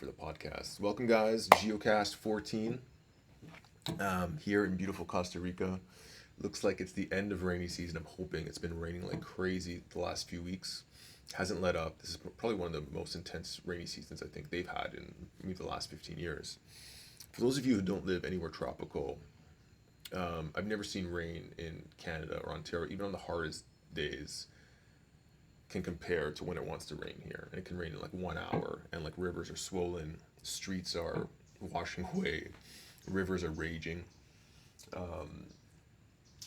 for the podcast. Welcome, guys. Giocast 14 here in beautiful Costa Rica. Looks like it's the end of rainy season. I'm hoping. It's been raining like crazy the last few weeks. Hasn't let up. This is probably one of the most intense rainy seasons I think they've had in maybe the last 15 years. For those of you who don't live anywhere tropical, I've never seen rain in Canada or Ontario, even on the hardest days, can compare to when it wants to rain here. And it can rain in like 1 hour, and like rivers are swollen, streets are washing away, rivers are raging. Um,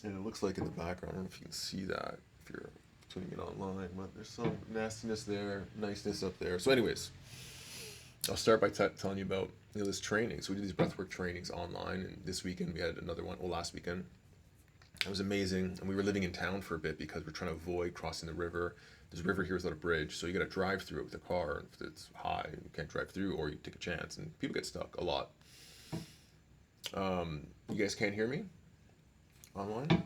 and it looks like in the background, I don't know if you can see that if you're tuning in online, but there's some nastiness there, niceness up there. So, anyways, I'll start by telling you about this training. So we did these breathwork trainings online, and this weekend we had another one. Well, last weekend it was amazing, and we were living in town for a bit because we're trying to avoid crossing the river. There's a river here without a bridge, so you got to drive through it with a car. And if it's high, you can't drive through, or you take a chance, and people get stuck a lot. You guys can't hear me online?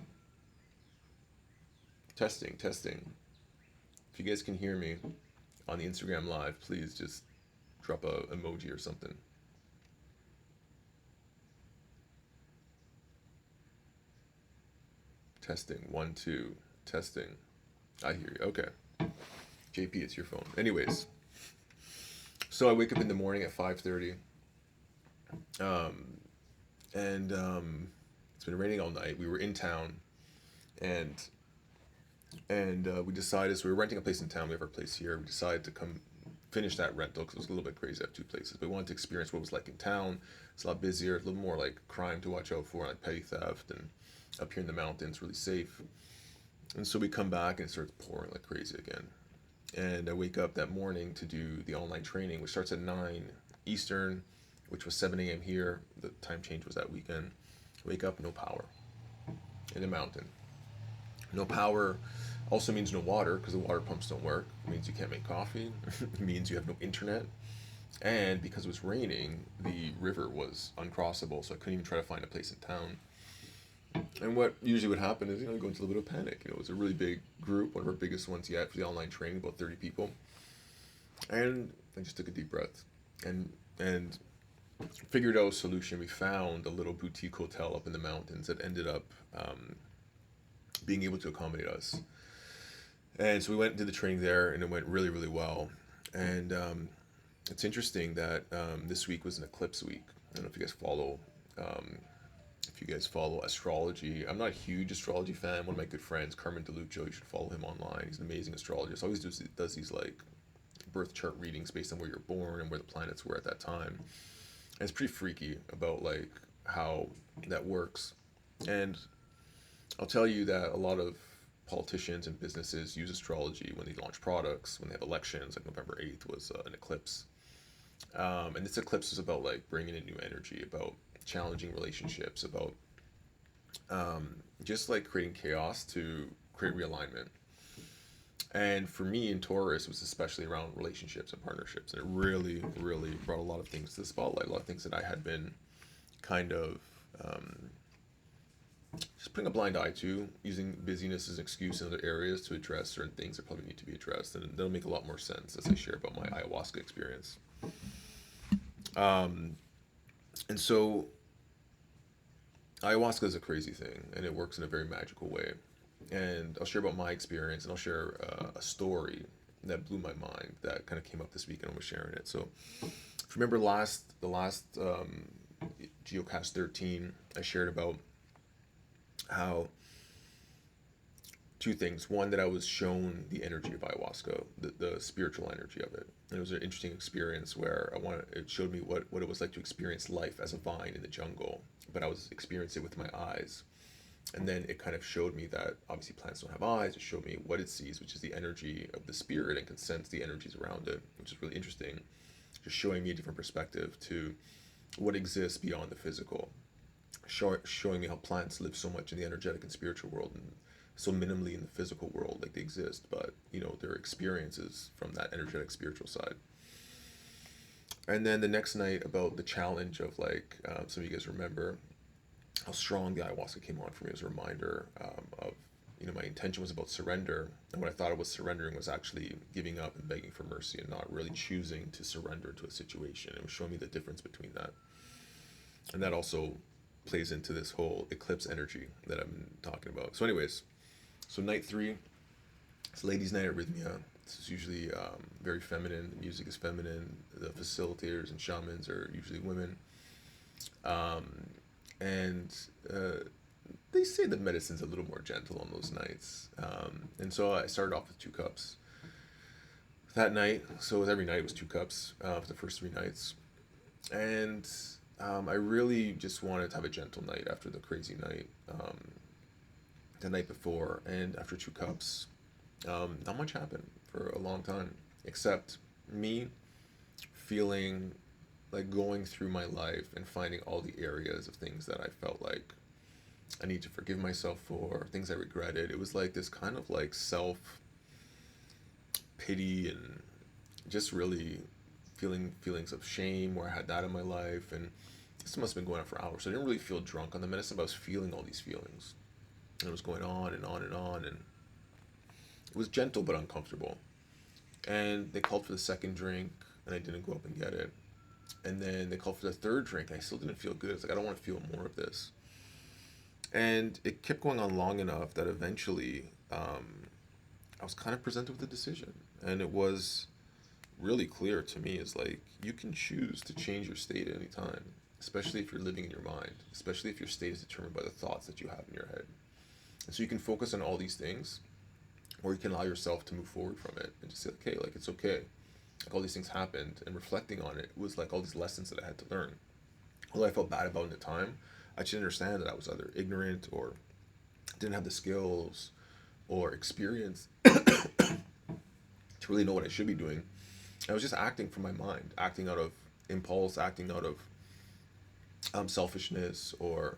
Testing, testing. If you guys can hear me on the Instagram live, please just drop a emoji or something. Testing, 1 2, testing. I hear you. Okay. JP, it's your phone. Anyways, so I wake up in the morning at 5:30, um, and it's been raining all night. We were in town, and we decided, so we were renting a place in town. We have our place here. We decided to come finish that rental because it was a little bit crazy. I have two places, but we wanted to experience what it was like in town. It's a lot busier, a little more like crime to watch out for, like petty theft, and up here in the mountains, really safe. And so we come back and it starts pouring like crazy again. And I wake up that morning to do the online training, which starts at 9 Eastern, which was 7 a.m. here. The time change was that weekend. Wake up, no power in the mountain. No power also means no water because the water pumps don't work. It means you can't make coffee. It means you have no internet. And because it was raining, the river was uncrossable, so I couldn't even try to find a place in town. And what usually would happen is, you go into a little bit of panic. It was a really big group, one of our biggest ones yet for the online training, about 30 people. And I just took a deep breath and figured out a solution. We found a little boutique hotel up in the mountains that ended up being able to accommodate us. And so we went and did the training there, and it went really, really well. And it's interesting that this week was an eclipse week. I don't know if you guys follow. If you guys follow astrology, I'm not a huge astrology fan. One of my good friends, Carmen DeLuccio, you should follow him online. He's an amazing astrologist. Always does these like birth chart readings based on where you're born and where the planets were at that time. And it's pretty freaky about like how that works. And I'll tell you that a lot of politicians and businesses use astrology when they launch products, when they have elections. Like November 8th was an eclipse. And this eclipse is about like bringing in new energy, about challenging relationships, about just like creating chaos to create realignment. And for me in Taurus, it was especially around relationships and partnerships. And it really, really brought a lot of things to the spotlight, a lot of things that I had been kind of um, just putting a blind eye to, using busyness as an excuse in other areas to address certain things that probably need to be addressed. And that'll make a lot more sense as I share about my ayahuasca experience. Um, and so ayahuasca is a crazy thing, and it works in a very magical way. And I'll share about my experience, and I'll share a story that blew my mind that kind of came up this week, and I was sharing it. So, if you remember the last Giocast 13, I shared about how two things. One, that I was shown the energy of ayahuasca, the spiritual energy of it. And it was an interesting experience where it showed me what it was like to experience life as a vine in the jungle, but I was experiencing it with my eyes. And then it kind of showed me that obviously plants don't have eyes. It showed me what it sees, which is the energy of the spirit, and can sense the energies around it, which is really interesting. Just showing me a different perspective to what exists beyond the physical. Showing me how plants live so much in the energetic and spiritual world, and so minimally in the physical world, like they exist, but their experiences from that energetic spiritual side. And then the next night, about the challenge of like, some of you guys remember how strong the ayahuasca came on for me as a reminder of my intention was about surrender, and what I thought it was surrendering was actually giving up and begging for mercy and not really choosing to surrender to a situation. It was showing me the difference between that. And that also plays into this whole eclipse energy that I'm talking about. So anyways, so night 3, it's ladies' night at Rythmia. It's usually very feminine. The music is feminine. The facilitators and shamans are usually women. And they say that medicine's a little more gentle on those nights. And so I started off with 2 cups that night. So with every night it was 2 cups for the first 3 nights. And I really just wanted to have a gentle night after the crazy night the night before. And after 2 cups, not much happened for a long time, except me feeling like going through my life and finding all the areas of things that I felt like I need to forgive myself for, things I regretted. It was like this kind of like self pity and just really feeling feelings of shame where I had that in my life. And this must have been going on for hours. So I didn't really feel drunk on the medicine, but I was feeling all these feelings. And it was going on and on and on. And it was gentle but uncomfortable. And they called for the second drink, and I didn't go up and get it. And then they called for the third drink, and I still didn't feel good. It's like, I don't want to feel more of this. And it kept going on long enough that eventually I was kind of presented with a decision. And it was really clear to me is like, you can choose to change your state at any time, especially if you're living in your mind, especially if your state is determined by the thoughts that you have in your head. And so you can focus on all these things, or you can allow yourself to move forward from it and just say, okay, like, it's okay. Like, all these things happened, and reflecting on it was like all these lessons that I had to learn. Although I felt bad about it at the time, I should understand that I was either ignorant or didn't have the skills or experience to really know what I should be doing. I was just acting from my mind, acting out of impulse, acting out of selfishness, or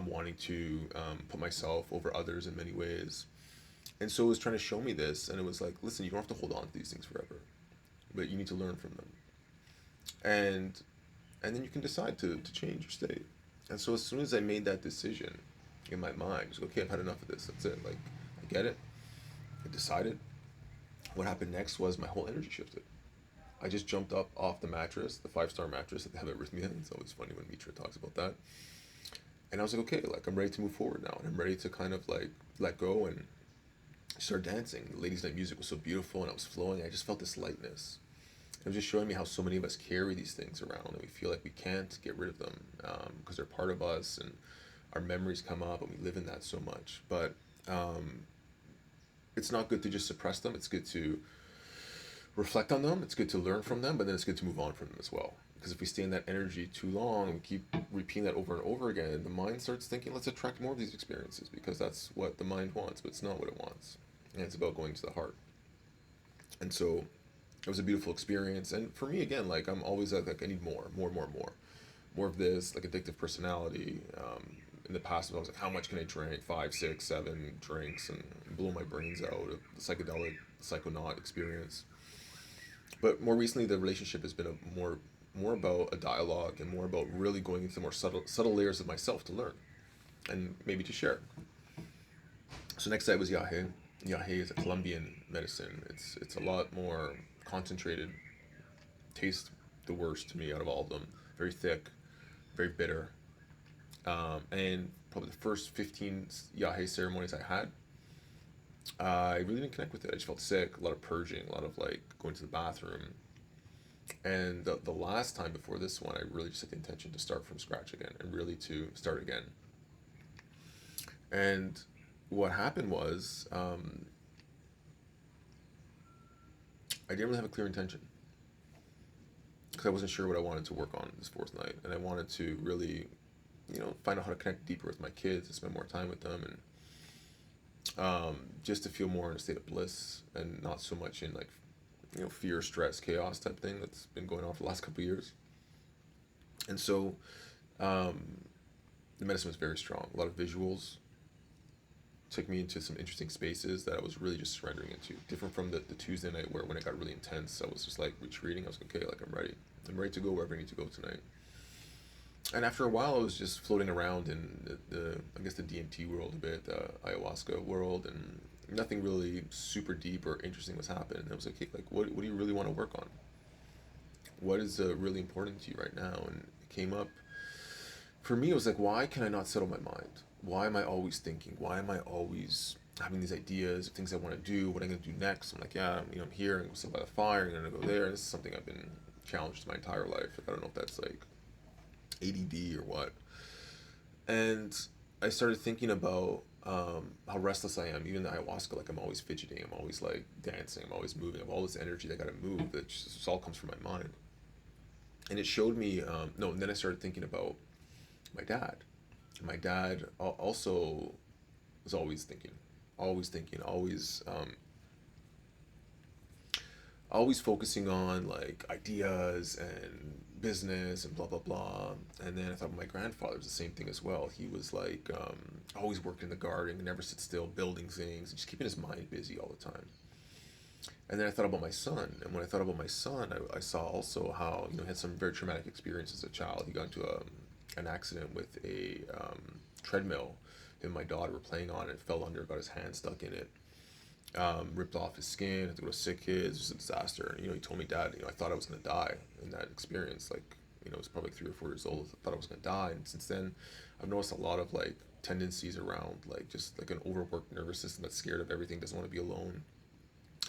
wanting to put myself over others in many ways. And so it was trying to show me this, and it was like, listen, you don't have to hold on to these things forever, but you need to learn from them. And then you can decide to change your state. And so as soon as I made that decision in my mind, I was like, okay, I've had enough of this. That's it. Like, I get it. I decided. What happened next was my whole energy shifted. I just jumped up off the mattress, the 5-star mattress that they have at Rythmia. It's always funny when Mitra talks about that. And I was like, okay, like, I'm ready to move forward now. And I'm ready to kind of like let go and start dancing. The ladies' night music was so beautiful, and I was flowing. I just felt this lightness. It was just showing me how so many of us carry these things around, and we feel like we can't get rid of them because they're part of us, and our memories come up, and we live in that so much. But it's not good to just suppress them. It's good to reflect on them. It's good to learn from them, but then it's good to move on from them as well. Because if we stay in that energy too long and keep repeating that over and over again, the mind starts thinking, let's attract more of these experiences, because that's what the mind wants, but it's not what it wants. And it's about going to the heart. And so it was a beautiful experience. And for me, again, like, I'm always like, I need more of this, like, addictive personality. In the past, I was like, how much can I drink? 5, 6, 7 drinks, and blow my brains out of the psychedelic, psychonaut experience. But more recently, the relationship has been more about a dialogue, and more about really going into more subtle layers of myself to learn and maybe to share. So next site was Yahe. Yahe is a Colombian medicine. It's a lot more concentrated. Tastes the worst to me out of all of them. Very thick, very bitter. And probably the first 15 Yahe ceremonies I had, I really didn't connect with it. I just felt sick, a lot of purging, a lot of like going to the bathroom. And the last time before this one, I really just had the intention to start from scratch again and really to start again. And what happened was, I didn't really have a clear intention, because I wasn't sure what I wanted to work on this 4th night. And I wanted to really, find out how to connect deeper with my kids and spend more time with them, and just to feel more in a state of bliss and not so much in like, fear, stress, chaos type thing that's been going on for the last couple of years. And so the medicine was very strong. A lot of visuals took me into some interesting spaces that I was really just surrendering into. Different from the Tuesday night, where when it got really intense, I was just like retreating. I was like, okay, like, I'm ready to go wherever I need to go tonight. And after a while, I was just floating around in the I guess the DMT world a bit, the ayahuasca world, and nothing really super deep or interesting was happening. And I was like, hey, like, what do you really want to work on? What is really important to you right now? And it came up for me. It was like, why can I not settle my mind? Why am I always thinking? Why am I always having these ideas of things I want to do? What I'm going to do next? I'm like, yeah, I'm here. I'm going to sit by the fire. I'm going to go there. And this is something I've been challenged my entire life. Like, I don't know if that's like ADD or what. And I started thinking about how restless I am. Even the ayahuasca, like I'm always fidgeting. I'm always like dancing. I'm always moving. I have all this energy that I got to move. That just all comes from my mind. And it showed me. No, and then I started thinking about my dad. My dad also was always thinking, always focusing on like ideas and business and blah blah blah. And then I thought my grandfather was the same thing as well. He was like always working in the garden, never sit still, building things, just keeping his mind busy all the time. And then I thought about my son, and when I thought about my son, I saw also how he had some very traumatic experiences as a child. He got into an accident with a treadmill. Him and my daughter were playing on it, fell under, got his hand stuck in it, ripped off his skin, had to go to sick kids. It was a disaster. And, he told me, Dad, I thought I was gonna die in that experience. Like, it was probably like 3 or 4 years old. I thought I was gonna die, and since then, I've noticed a lot of like tendencies around like just like an overworked nervous system that's scared of everything, doesn't want to be alone.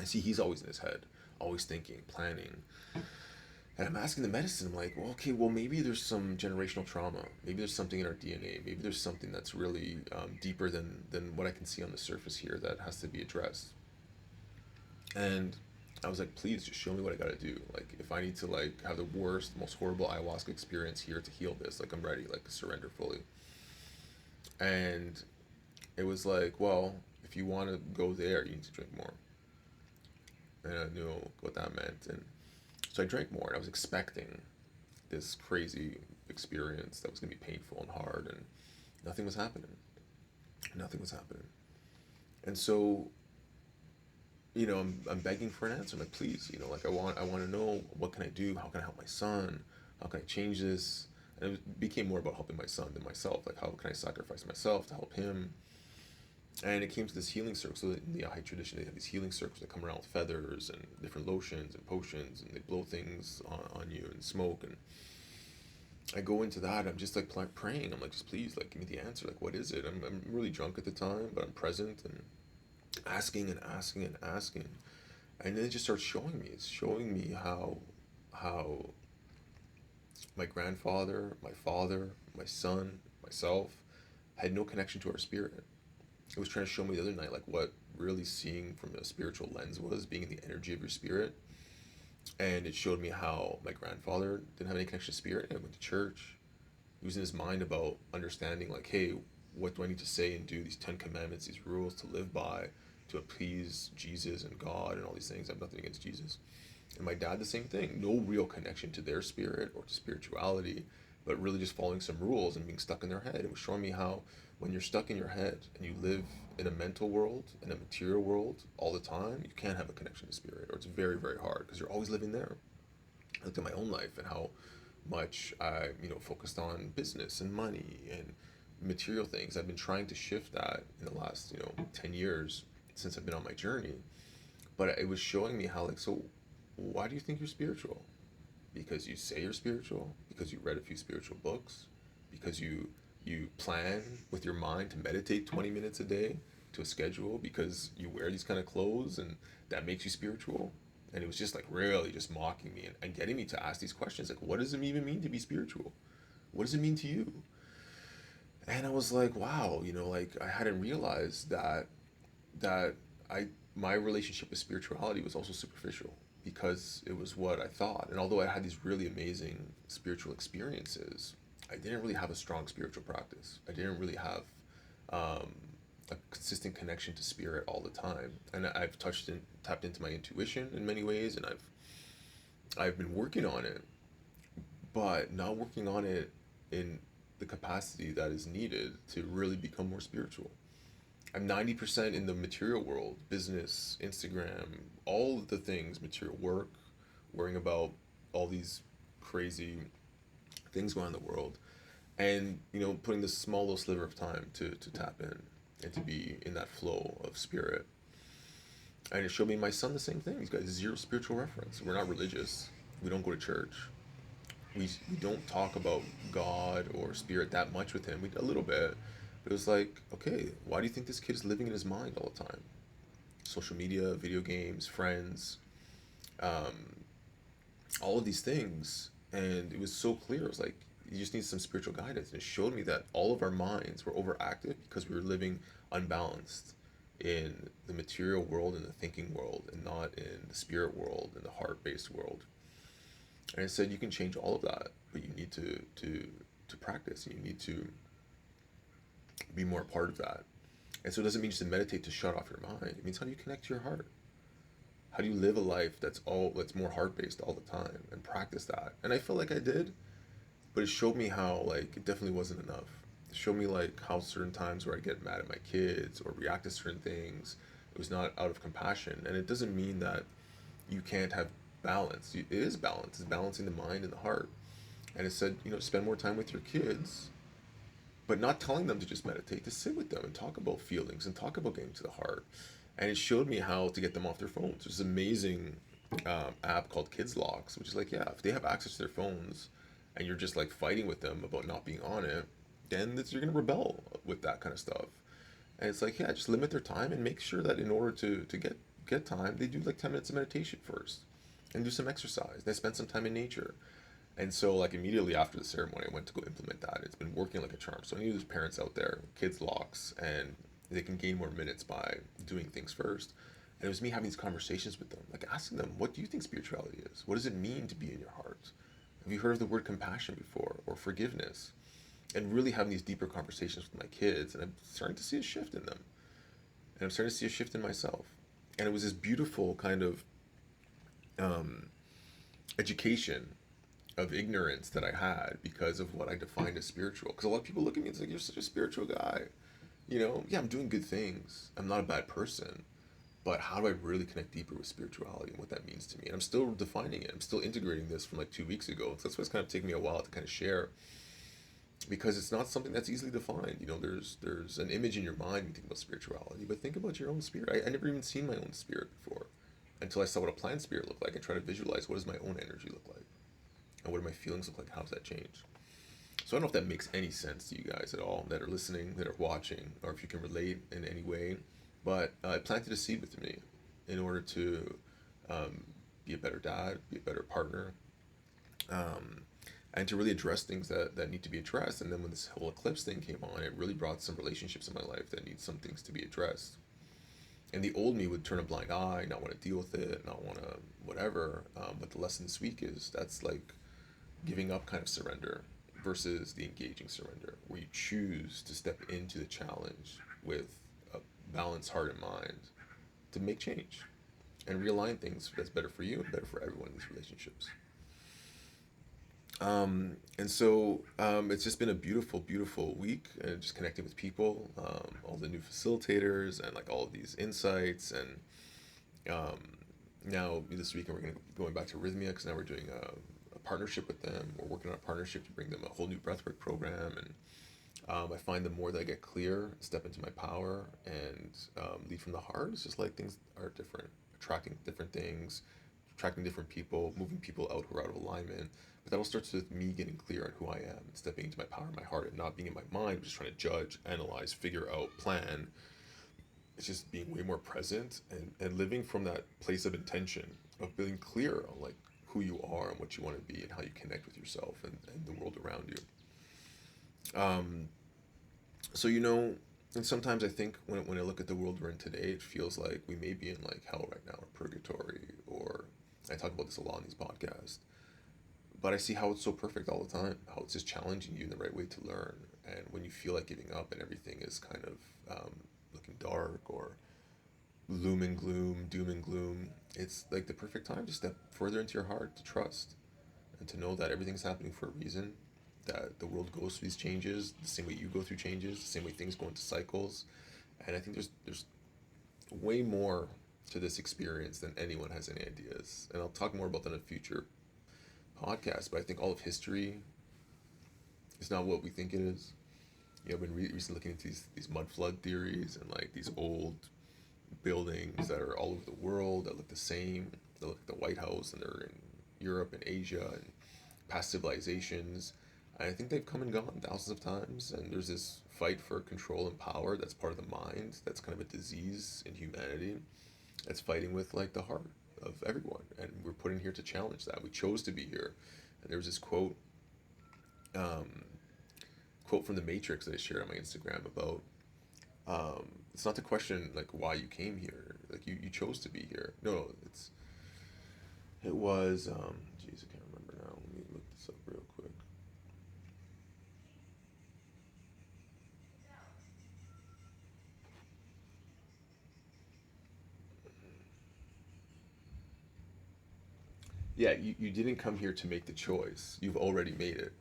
I see he's always in his head, always thinking, planning. And I'm asking the medicine, I'm like, well, okay, well, maybe there's some generational trauma. Maybe there's something in our DNA. Maybe there's something that's really deeper than what I can see on the surface here that has to be addressed. And I was like, please just show me what I gotta do. Like, if I need to like have the worst, most horrible ayahuasca experience here to heal this, like I'm ready, like surrender fully. And it was like, well, if you want to go there, you need to drink more. And I knew what that meant. And so I drank more, and I was expecting this crazy experience that was going to be painful and hard, and nothing was happening. Nothing was happening. And so, I'm begging for an answer. I'm like, please, like I want to know, what can I do? How can I help my son? How can I change this? And it became more about helping my son than myself. Like, how can I sacrifice myself to help him? And it came to this healing circle. So in the Yahai tradition, they have these healing circles that come around with feathers and different lotions and potions, and they blow things on you and smoke. And I go into that. I'm just like praying. I'm like, just please, like, give me the answer. Like, what is it? I'm really drunk at the time, but I'm present and asking and asking and asking. And then it just starts showing me. It's showing me how my grandfather, my father, my son, myself had no connection to our spirit. It was trying to show me the other night, like, what really seeing from a spiritual lens was, being in the energy of your spirit. And it showed me how my grandfather didn't have any connection to spirit. And went to church. He was in his mind about understanding, like, hey, what do I need to say and do? These 10 Commandments, these rules to live by, to appease Jesus and God and all these things. I have nothing against Jesus. And my dad, the same thing. No real connection to their spirit or to spirituality, but really just following some rules and being stuck in their head. It was showing me how when you're stuck in your head and you live in a mental world, in a material world all the time, you can't have a connection to spirit, or it's very, very hard because you're always living there. I looked at my own life and how much I, focused on business and money and material things. I've been trying to shift that in the last, 10 years since I've been on my journey. But it was showing me how, like, so why do you think you're spiritual? Because you say you're spiritual? Because you read a few spiritual books? Because you plan with your mind to meditate 20 minutes a day to a schedule? Because you wear these kind of clothes and that makes you spiritual? And it was just like really just mocking me and getting me to ask these questions, like, what does it even mean to be spiritual? What does it mean to you? And I was like, wow, like I hadn't realized that I my relationship with spirituality was also superficial because it was what I thought. And although I had these really amazing spiritual experiences, I didn't really have a strong spiritual practice. I didn't really have um, a consistent connection to spirit all the time. And I've tapped into my intuition in many ways, and I've been working on it, but not working on it in the capacity that is needed to really become more spiritual. I'm 90% in the material world, business, Instagram, all of the things, material work, worrying about all these crazy things going on in the world. and putting this small little sliver of time to tap in and to be in that flow of spirit. And it showed me my son the same thing. He's got zero spiritual reference. We're not religious. We don't go to church. We don't talk about God or spirit that much with him. We a little bit. But it was like, okay, why do you think this kid is living in his mind all the time? Social media, video games, friends, um, all of these things. And it was so clear. It was like, you just need some spiritual guidance. And it showed me that all of our minds were overactive because we were living unbalanced in the material world and the thinking world, and not in the spirit world and the heart-based world. And I said, you can change all of that, but you need to practice. You need to be more a part of that. And so it doesn't mean just to meditate to shut off your mind. It means, how do you connect to your heart? How do you live a life that's more heart-based all the time, and practice that? And I feel like I did, but it showed me how, like, it definitely wasn't enough. It showed me, like, how certain times where I get mad at my kids or react to certain things, it was not out of compassion. And it doesn't mean that you can't have balance. It is balance. It's balancing the mind and the heart. And it said, spend more time with your kids, but not telling them to just meditate, to sit with them and talk about feelings and talk about getting to the heart. And it showed me how to get them off their phones. There's an amazing app called Kids Locks, which is like, yeah, if they have access to their phones and you're just like fighting with them about not being on it, then you're going to rebel with that kind of stuff. And it's like, yeah, just limit their time and make sure that in order to get time, they do like 10 minutes of meditation first and do some exercise. They spend some time in nature. And so, like, immediately after the ceremony, I went to go implement that. It's been working like a charm. So, any of those parents out there, Kids Locks, and they can gain more minutes by doing things first. And it was me having these conversations with them, like asking them, what do you think spirituality is? What does it mean to be in your heart? Have you heard of the word compassion before, or forgiveness? And really having these deeper conversations with my kids. And I'm starting to see a shift in them. And I'm starting to see a shift in myself. And it was this beautiful kind of um, education of ignorance that I had because of what I defined as spiritual. Because a lot of people look at me and it's like, you're such a spiritual guy. Yeah, I'm doing good things. I'm not a bad person. But how do I really connect deeper with spirituality and what that means to me? And I'm still defining it. I'm still integrating this from like 2 weeks ago. So that's why it's kind of taking me a while to kind of share, because it's not something that's easily defined. There's an image in your mind when you think about spirituality, but think about your own spirit. I never even seen my own spirit before until I saw what a plant spirit looked like and try to visualize what does my own energy look like and what do my feelings look like. How does that change? So I don't know if that makes any sense to you guys at all that are listening, that are watching, or if you can relate in any way. But it planted a seed with me in order to um, be a better dad, be a better partner, um, and to really address things that need to be addressed. And then when this whole eclipse thing came on, it really brought some relationships in my life that need some things to be addressed. And the old me would turn a blind eye, not want to deal with it, not want to whatever. But the lesson this week is that's like giving up kind of surrender versus the engaging surrender, where you choose to step into the challenge with a balanced heart and mind to make change and realign things that's better for you and better for everyone in these relationships. And so it's just been a beautiful, beautiful week, and just connecting with people, all the new facilitators, and like all of these insights. And um, now this weekend we're going to be going back to Rythmia because now we're doing a partnership with them. We're working on a partnership to bring them a whole new breathwork program. And I find the more that I get clear, step into my power, and lead from the heart, it's just like things are different, attracting different things, attracting different people, moving people out who are out of alignment. But that all starts with me getting clear on who I am, and stepping into my power in my heart, and not being in my mind, just trying to judge, analyze, figure out, plan. It's just being way more present, and living from that place of intention, of being clear on like who you are and what you want to be and how you connect with yourself and the world around you. Um, so and sometimes I think when I look at the world we're in today, it feels like we may be in like hell right now, or purgatory, or I talk about this a lot in these podcasts. But I see how it's so perfect all the time, how it's just challenging you in the right way to learn. And when you feel like giving up and everything is kind of looking dark, or gloom and gloom, doom and gloom, it's like the perfect time to step further into your heart, to trust, and to know that everything's happening for a reason, that the world goes through these changes the same way you go through changes, the same way things go into cycles. And I think there's way more to this experience than anyone has any ideas. And I'll talk more about that in a future podcast. But I think all of history, It's not what we think it is. You know, I've been recently looking into these mud flood theories and like these old buildings that are all over the world that look the same. They look like the White House, and they're in Europe and Asia and past civilizations. And I think they've come and gone thousands of times. And there's this fight for control and power that's part of the mind. That's kind of a disease in humanity. That's fighting with like the heart of everyone. And we're put in here to challenge that. We chose to be here. And there was this um, quote from the Matrix that I shared on my Instagram about it's not the question like why you came here. Like you chose to be here. No, it was geez, I can't remember now. Let me look this up real quick. Yeah, you didn't come here to make the choice. You've already made it.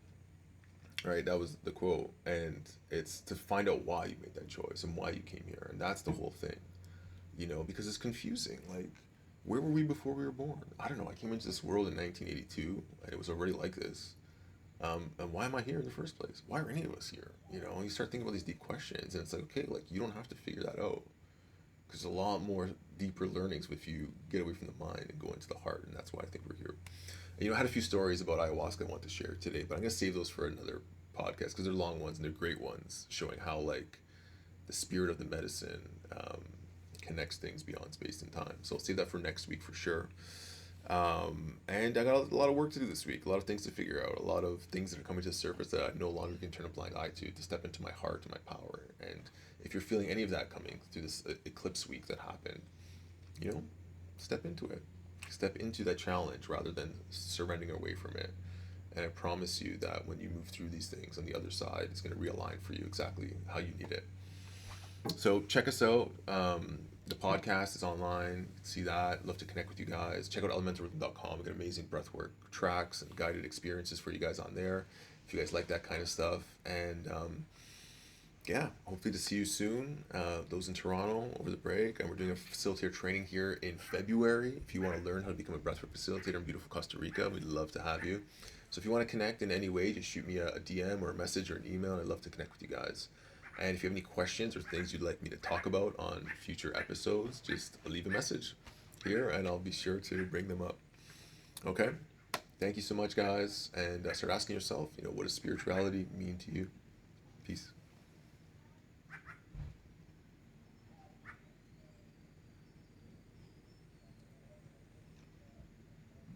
Right? That was the quote. And it's to find out why you made that choice and why you came here. And that's the whole thing. You know, because it's confusing. Like, where were we before we were born? I don't know. I came into this world in 1982 and it was already like this. And why am I here in the first place? Why are any of us here? You know, you start thinking about these deep questions, and it's like, okay, like you don't have to figure that out because a lot more deeper learnings if you get away from the mind and go into the heart, and that's why I think we're here. And, you know, I had a few stories about ayahuasca I want to share today, but I'm gonna save those for another podcast because they're long ones and they're great ones, showing how like the spirit of the medicine connects things beyond space and time. So I'll save that for next week for sure. And I got a lot of work to do this week, a lot of things to figure out, a lot of things that are coming to the surface that I no longer can turn a blind eye to step into my heart and my power. And if you're feeling any of that coming through this eclipse week that happened, you know, step into it. Step into that challenge rather than surrendering away from it. And I promise you that when you move through these things on the other side, it's going to realign for you exactly how you need it. So check us out. The podcast is online. You can see that. Love to connect with you guys. Check out elementalrhythm.com. We got amazing breathwork tracks and guided experiences for you guys on there. If you guys like that kind of stuff. And yeah, hopefully to see you soon. Those in Toronto over the break. And we're doing a facilitator training here in February. If you want to learn how to become a breathwork facilitator in beautiful Costa Rica, we'd love to have you. So if you want to connect in any way, just shoot me a DM or a message or an email. I'd love to connect with you guys. And if you have any questions or things you'd like me to talk about on future episodes, just leave a message here and I'll be sure to bring them up. Okay? Thank you so much, guys. And start asking yourself, you know, what does spirituality mean to you? Peace.